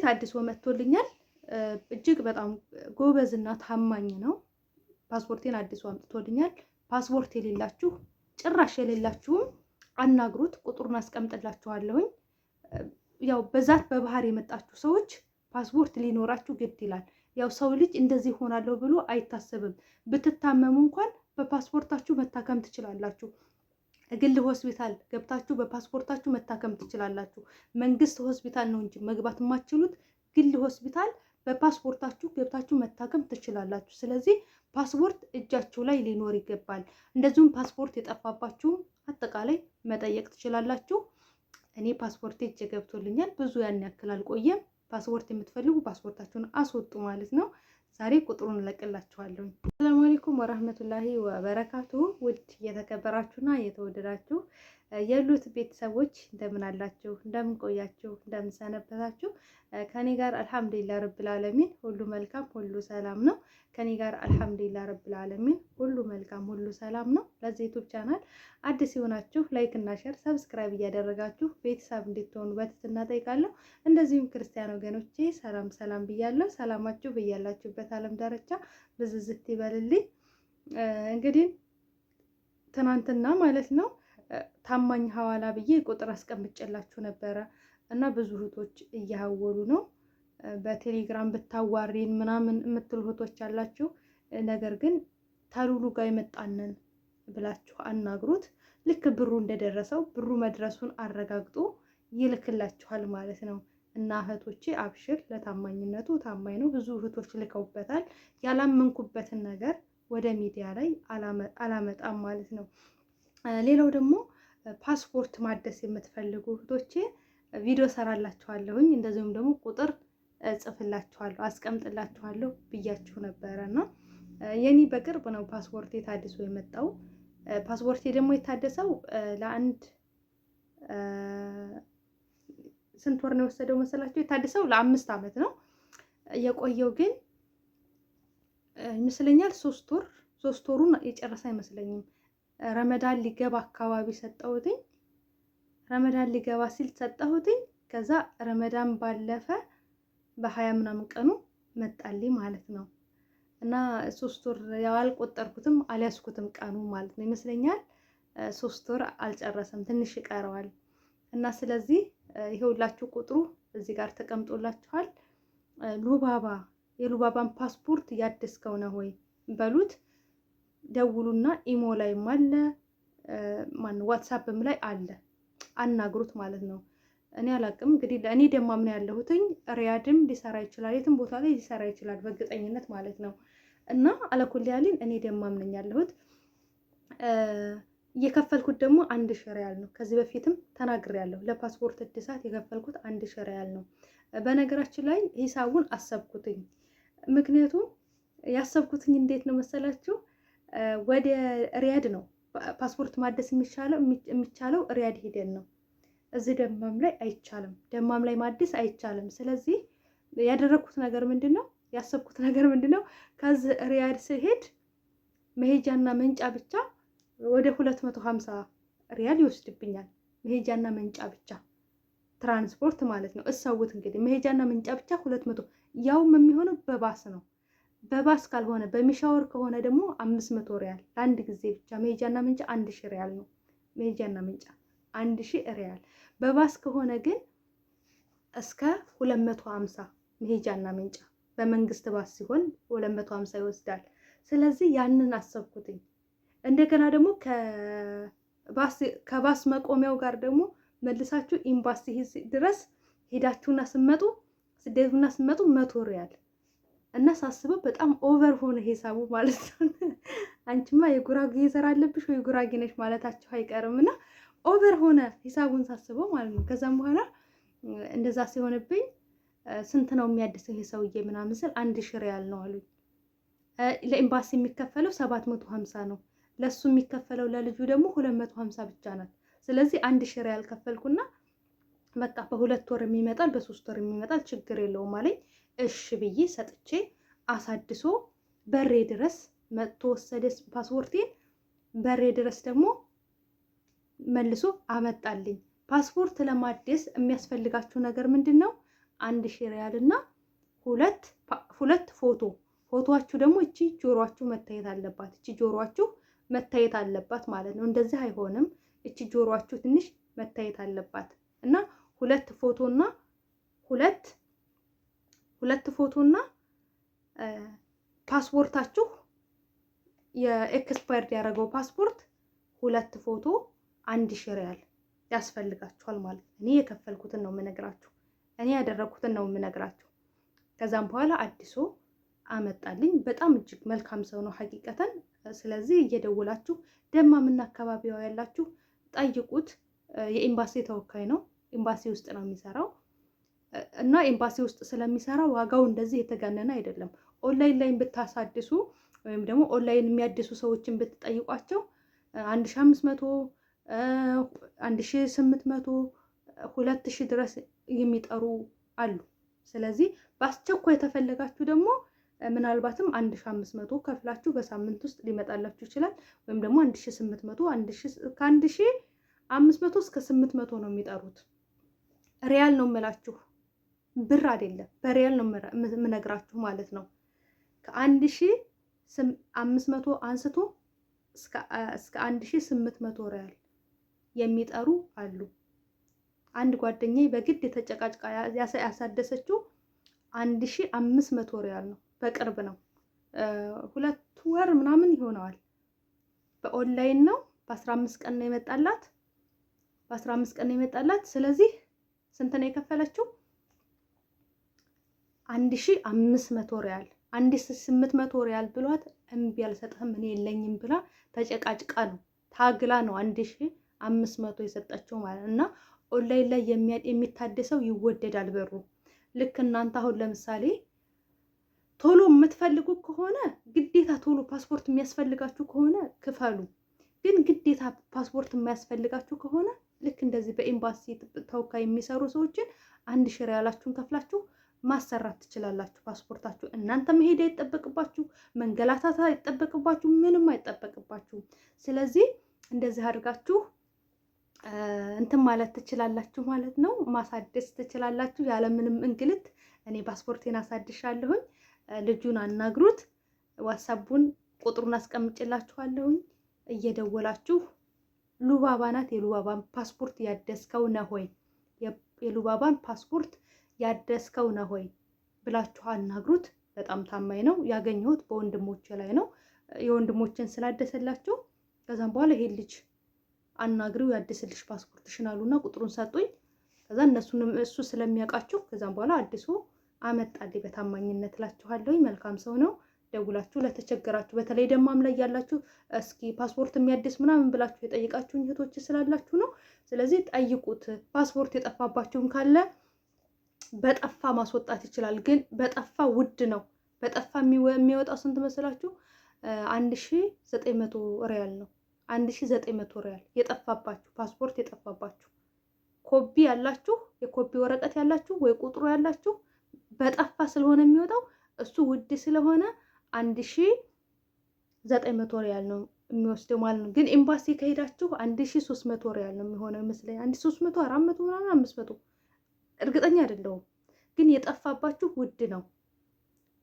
ታድሶ መጥቶልኛል። እጅግ በጣም ጎበዝና ታማኝ ነው። ፓስፖርቴን አድሶ አምጥቶልኛል። ፓስፖርት የሌላችሁ ጭራሽ የሌላችሁም አናግሩት፣ ቁጥሩን አስቀምጥላችኋለሁኝ። ያው በዛት በባህር የመጣችሁ ሰዎች ፓስፖርት ሊኖራችሁ ግድ ይላል። ያው ሰው ልጅ እንደዚህ ሆናለሁ ብሎ አይታሰብም። ብትታመሙ እንኳን በፓስፖርታችሁ መታከም ትችላላችሁ። ግል ሆስፒታል ገብታችሁ በፓስፖርታችሁ መታከም ትችላላችሁ። መንግስት ሆስፒታል ነው እንጂ መግባት የማትችሉት፣ ግል ሆስፒታል በፓስፖርታችሁ ገብታችሁ መታከም ትችላላችሁ። ስለዚህ ፓስፖርት እጃችሁ ላይ ሊኖር ይገባል። እንደዚሁም ፓስፖርት የጠፋባችሁ አጠቃላይ መጠየቅ ትችላላችሁ። እኔ ፓስፖርት እጄ ገብቶልኛል። ብዙ ያን ያክል አልቆየም። ፓስፖርት የምትፈልጉ ፓስፖርታችሁን አስወጡ ማለት ነው። ዛሬ ቁጥሩን እለቅላችኋለሁ። ሰላም አለይኩም ወራህመቱላሂ ወበረካቱ። ውድ የተከበራችሁና የተወደዳችሁ የሉት ቤተሰቦች እንደምን አላችሁ? እንደምን ቆያችሁ? እንደምን ሰነበታችሁ? ከኔ ጋር አልሐምዱሊላህ ረብል ዓለሚን ሁሉ መልካም ሁሉ ሰላም ነው። ከኔ ጋር አልሐምዱሊላህ ረብል ዓለሚን ሁሉ መልካም ሁሉ ሰላም ነው። ለዚህ ዩቲዩብ ቻናል አዲስ የሆናችሁ ላይክ እና ሼር ሰብስክራይብ እያደረጋችሁ ቤተሰብ እንድትሆኑ በትህትና ጠይቃለሁ። እንደዚሁም ክርስቲያን ወገኖቼ ሰላም ሰላም ብያለሁ። ሰላማችሁ በያላችሁበት ዓለም ዳርቻ ብዝዝት ይበልልኝ። እንግዲህ ትናንትና ማለት ነው ታማኝ ሐዋላ ብዬ ቁጥር አስቀምጬላችሁ ነበረ እና ብዙ እህቶች እያወሉ ነው። በቴሌግራም ብታዋሪን ምናምን የምትሉ እህቶች አላችሁ። ነገር ግን ተሉሉ ጋር የመጣንን ብላችሁ አናግሩት። ልክ ብሩ እንደደረሰው ብሩ መድረሱን አረጋግጦ ይልክላችኋል ማለት ነው። እና እህቶቼ አብሽር፣ ለታማኝነቱ ታማኝ ነው። ብዙ እህቶች ልከውበታል። ያላመንኩበትን ነገር ወደ ሚዲያ ላይ አላመጣም ማለት ነው። ሌላው ደግሞ ፓስፖርት ማደስ የምትፈልጉ እህቶቼ ቪዲዮ ሰራላችኋለሁኝ። እንደዚሁም ደግሞ ቁጥር ጽፍላችኋለሁ፣ አስቀምጥላችኋለሁ ብያችሁ ነበረ እና የኔ በቅርብ ነው ፓስፖርት የታድሶ የመጣው። ፓስፖርቴ ደግሞ የታደሰው ለአንድ ስንት ወር ነው የወሰደው መሰላችሁ? የታደሰው ለ5 ዓመት ነው የቆየው። ግን ይመስለኛል 3 ወሩን የጨረሰ አይመስለኝም። ረመዳን ሊገባ አካባቢ ሰጠሁትኝ። ረመዳን ሊገባ ሲል ሰጠሁትኝ። ከዛ ረመዳን ባለፈ በ20 ምናምን ቀኑ መጣልኝ ማለት ነው። እና 3 ወር ያው አልቆጠርኩትም አልያዝኩትም ቀኑ ማለት ነው። ይመስለኛል 3 ወር አልጨረሰም፣ ትንሽ ይቀረዋል። እና ስለዚህ ይሄውላችሁ ቁጥሩ እዚህ ጋር ተቀምጦላችኋል። ሉባባ የሉባባን ፓስፖርት ያደስከው ነው ወይ በሉት፣ ደውሉና ኢሞ ላይም አለ ዋትሳፕም ላይ አለ፣ አናግሩት ማለት ነው። እኔ አላቅም እንግዲህ እኔ ደማም ነው ያለሁትኝ። ሪያድም ሊሰራ ይችላል፣ የትም ቦታ ላይ ሊሰራ ይችላል በእርግጠኝነት ማለት ነው። እና አለኩል ያሊን እኔ ደማም ነኝ ያለሁት። የከፈልኩት ደግሞ 1000 ሪያል ነው። ከዚህ በፊትም ተናግሬያለሁ። ለፓስፖርት እድሳት የከፈልኩት 1000 ሪያል ነው። በነገራችን ላይ ሂሳቡን አሰብኩትኝ። ምክንያቱም ያሰብኩትኝ እንዴት ነው መሰላችሁ? ወደ ሪያድ ነው ፓስፖርት ማደስ የሚቻለው ሪያድ ሄደን ነው። እዚህ ደማም ላይ አይቻልም። ደማም ላይ ማደስ አይቻልም። ስለዚህ ያደረኩት ነገር ምንድነው? ያሰብኩት ነገር ምንድነው? ከዚህ ሪያድ ስሄድ መሄጃና መንጫ ብቻ ወደ 250 ሪያል ይወስድብኛል። መሄጃና መንጫ ብቻ ትራንስፖርት ማለት ነው። እሰውት እንግዲህ መሄጃና መንጫ ብቻ 200፣ ያውም የሚሆነው በባስ ነው። በባስ ካልሆነ በሚሻወር ከሆነ ደግሞ 500 ሪያል ለአንድ ጊዜ ብቻ። መሄጃና መንጫ 1000 ሪያል ነው። መሄጃና መንጫ 1000 ሪያል። በባስ ከሆነ ግን እስከ 250 መሄጃና መንጫ። በመንግስት ባስ ሲሆን 250 ይወስዳል። ስለዚህ ያንን አሰብኩትኝ። እንደገና ደግሞ ከባስ መቆሚያው ጋር ደግሞ መልሳችሁ ኤምባሲ ድረስ ሄዳችሁና ስመጡ ስደቱና ስመጡ 100 ሪያል እና ሳስበው በጣም ኦቨር ሆነ ሂሳቡ ማለት ነው። አንቺማ የጉራጌ ዘር አለብሽ ወይ ጉራጌ ነሽ ማለታችሁ አይቀርምና ኦቨር ሆነ ሂሳቡን ሳስበው ማለት ነው። ከዛም በኋላ እንደዛ ሲሆንብኝ ስንት ነው የሚያድሰው ይሄ ሰውዬ ምናምን ስል 1000 ሪያል ነው አሉኝ። ለኤምባሲ የሚከፈለው 750 ነው። ለሱ የሚከፈለው ለልጁ ደግሞ 250 ብቻ ናት። ስለዚህ 1000 ሪያል ከፈልኩና በቃ በ2 ወር የሚመጣል በ3 ወር የሚመጣል ችግር የለውም አለኝ። እሺ ብዬ ሰጥቼ አሳድሶ በሬ ድረስ መጥቶ ወሰደ ፓስፖርቴን። በሬ ድረስ ደግሞ መልሶ አመጣልኝ። ፓስፖርት ለማደስ የሚያስፈልጋችሁ ነገር ምንድነው? 1000 ሪያል እና ሁለት ፎቶዋችሁ ደግሞ እቺ ጆሮአችሁ መታየት አለባት። እቺ ጆሮአችሁ መታየት አለባት ማለት ነው። እንደዚህ አይሆንም። እቺ ጆሮአችሁ ትንሽ መታየት አለባት እና ሁለት ፎቶና ፓስፖርታችሁ የኤክስፓየርድ ያደረገው ፓስፖርት 2 ፎቶ 1000 ሪያል ያስፈልጋችኋል ማለት ነው። እኔ የከፈልኩትን ነው የምነግራችሁ። እኔ ያደረኩትን ነው የምነግራችሁ። ከዛም በኋላ አድሶ አመጣልኝ። በጣም እጅግ መልካም ሰው ነው ሐቂቀተን። ስለዚህ እየደወላችሁ ደማምና አካባቢዋ ያላችሁ ጠይቁት። የኤምባሲ ተወካይ ነው። ኤምባሲ ውስጥ ነው የሚሰራው እና ኤምባሲ ውስጥ ስለሚሰራ ዋጋው እንደዚህ የተጋነነ አይደለም። ኦንላይን ላይ ብታሳድሱ ወይም ደግሞ ኦንላይን የሚያድሱ ሰዎችን ብትጠይቋቸው 1500፣ 1800፣ 2000 ድረስ የሚጠሩ አሉ። ስለዚህ በአስቸኳይ የተፈለጋችሁ ደግሞ ምናልባትም 1500 ከፍላችሁ በሳምንት ውስጥ ሊመጣላችሁ ይችላል። ወይም ደግሞ 1800 ከ1500 እስከ 800 ነው የሚጠሩት። ሪያል ነው የምላችሁ፣ ብር አይደለም፣ በሪያል ነው የምነግራችሁ ማለት ነው። ከ1500 አንስቶ እስከ 1800 ሪያል የሚጠሩ አሉ። አንድ ጓደኛዬ በግድ የተጨቃጭቃ ያሳደሰችው 1500 ሪያል ነው። በቅርብ ነው፣ 2 ወር ምናምን ይሆነዋል። በኦንላይን ነው። በ15 ቀን ነው የመጣላት። ስለዚህ ስንት ነው የከፈለችው? 1500 ሪያል። 1800 ሪያል ብሏት እምቢ አልሰጥህም እኔ የለኝም ብላ ተጨቃጭቃ ነው ታግላ ነው 1500 የሰጠችው ማለት እና ኦንላይን ላይ የሚታደሰው ይወደዳል ብሩ። ልክ እናንተ አሁን ለምሳሌ ቶሎ የምትፈልጉ ከሆነ ግዴታ ቶሎ ፓስፖርት የሚያስፈልጋችሁ ከሆነ ክፈሉ። ግን ግዴታ ፓስፖርት የማያስፈልጋችሁ ከሆነ ልክ እንደዚህ በኤምባሲ ተወካይ የሚሰሩ ሰዎችን 1000 ሪያላችሁን ከፍላችሁ ማሰራት ትችላላችሁ። ፓስፖርታችሁ እናንተ መሄድ አይጠበቅባችሁ፣ መንገላታት አይጠበቅባችሁ፣ ምንም አይጠበቅባችሁ። ስለዚህ እንደዚህ አድርጋችሁ እንትን ማለት ትችላላችሁ ማለት ነው። ማሳደስ ትችላላችሁ ያለምንም እንግልት። እኔ ፓስፖርቴን አሳድሻለሁኝ። ልጁን አናግሩት። ዋትስአፑን ቁጥሩን አስቀምጭላችኋለሁኝ። እየደወላችሁ ሉባባ ናት፣ የሉባባን ፓስፖርት ያደስከው ነው ሆይ፣ የሉባባን ፓስፖርት ያደስከው ነው ሆይ ብላችሁ አናግሩት። በጣም ታማኝ ነው። ያገኘሁት በወንድሞቼ ላይ ነው። የወንድሞችን ስላደሰላችሁ ከዛም በኋላ ይሄ ልጅ አናግሪው ያድስልሽ ፓስፖርትሽን አሉና ቁጥሩን ሰጡኝ። ከዛ እሱ ስለሚያውቃችሁ ከዛም በኋላ አድሶ አመጣልኝ በታማኝነት እላችኋለሁ። መልካም ሰው ነው። ደውላችሁ ለተቸገራችሁ በተለይ ደማም ላይ ያላችሁ እስኪ ፓስፖርት የሚያድስ ምናምን ብላችሁ የጠየቃችሁ እህቶች ስላላችሁ ነው። ስለዚህ ጠይቁት። ፓስፖርት የጠፋባችሁም ካለ በጠፋ ማስወጣት ይችላል። ግን በጠፋ ውድ ነው። በጠፋ የሚወጣው ስንት መስላችሁ? 1900 ሪያል ነው። 1900 ሪያል የጠፋባችሁ ፓስፖርት የጠፋባችሁ ኮፒ ያላችሁ የኮፒ ወረቀት ያላችሁ ወይ ቁጥሩ ያላችሁ በጠፋ ስለሆነ የሚወጣው እሱ ውድ ስለሆነ 1900 ሪያል ነው የሚወስደው ማለት ነው። ግን ኤምባሲ ከሄዳችሁ 1300 ሪያል ነው የሚሆነው ይመስለኝ። 1300፣ 400 ምናምን 500 እርግጠኛ አይደለሁም። ግን የጠፋባችሁ ውድ ነው።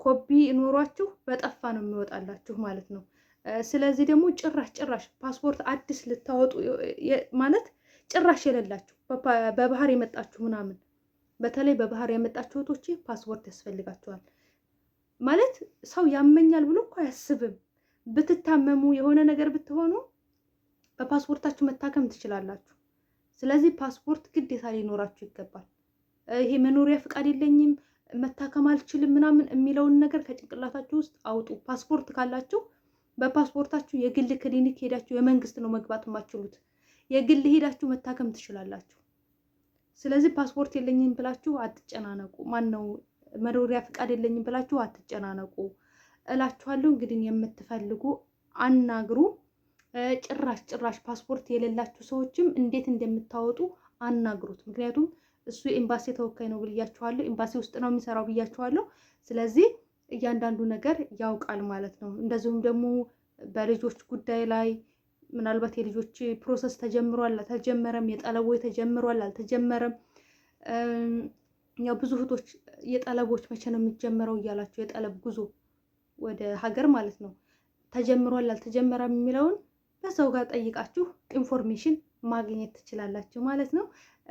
ኮፒ ኖሯችሁ በጠፋ ነው የሚወጣላችሁ ማለት ነው። ስለዚህ ደግሞ ጭራሽ ፓስፖርት አዲስ ልታወጡ ማለት ጭራሽ የሌላችሁ በባህር የመጣችሁ ምናምን በተለይ በባህር የመጣችሁ እህቶቼ ፓስፖርት ያስፈልጋችኋል። ማለት ሰው ያመኛል ብሎ እኮ አያስብም። ብትታመሙ የሆነ ነገር ብትሆኑ በፓስፖርታችሁ መታከም ትችላላችሁ። ስለዚህ ፓስፖርት ግዴታ ሊኖራችሁ ይገባል። ይሄ መኖሪያ ፍቃድ የለኝም መታከም አልችልም ምናምን የሚለውን ነገር ከጭንቅላታችሁ ውስጥ አውጡ። ፓስፖርት ካላችሁ በፓስፖርታችሁ የግል ክሊኒክ ሄዳችሁ የመንግስት ነው መግባት የማትችሉት፣ የግል ሄዳችሁ መታከም ትችላላችሁ። ስለዚህ ፓስፖርት የለኝም ብላችሁ አትጨናነቁ። ማነው መኖሪያ ፍቃድ የለኝም ብላችሁ አትጨናነቁ እላችኋለሁ። እንግዲህ የምትፈልጉ አናግሩ። ጭራሽ ፓስፖርት የሌላችሁ ሰዎችም እንዴት እንደምታወጡ አናግሩት። ምክንያቱም እሱ የኤምባሲ ተወካይ ነው ብያችኋለሁ። ኤምባሲ ውስጥ ነው የሚሰራው ብያችኋለሁ። ስለዚህ እያንዳንዱ ነገር ያውቃል ማለት ነው። እንደዚሁም ደግሞ በልጆች ጉዳይ ላይ ምናልባት የልጆች ፕሮሰስ ተጀምሯል አልተጀመረም፣ የጠለቦ ተጀምሯል አልተጀመረም፣ ያው ብዙ እህቶች የጠለቦች መቼ ነው የሚጀመረው እያላችሁ የጠለብ ጉዞ ወደ ሀገር ማለት ነው ተጀምሯል አልተጀመረም የሚለውን በዛው ጋር ጠይቃችሁ ኢንፎርሜሽን ማግኘት ትችላላችሁ ማለት ነው።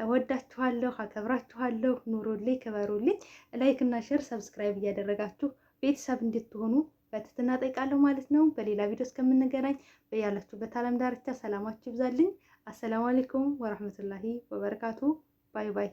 ወዳችኋለሁ፣ አከብራችኋለሁ። ኑሩልኝ፣ ክበሩልኝ። ላይክ እና ሼር ሰብስክራይብ እያደረጋችሁ ቤተሰብ እንድትሆኑ በትህትና ጠይቃለሁ ማለት ነው። በሌላ ቪዲዮ እስከምንገናኝ በያላችሁበት ዓለም ዳርቻ ሰላማችሁ ይብዛልኝ። አሰላሙ አለይኩም ወራህመቱላሂ ወበረካቱ። ባይ ባይ።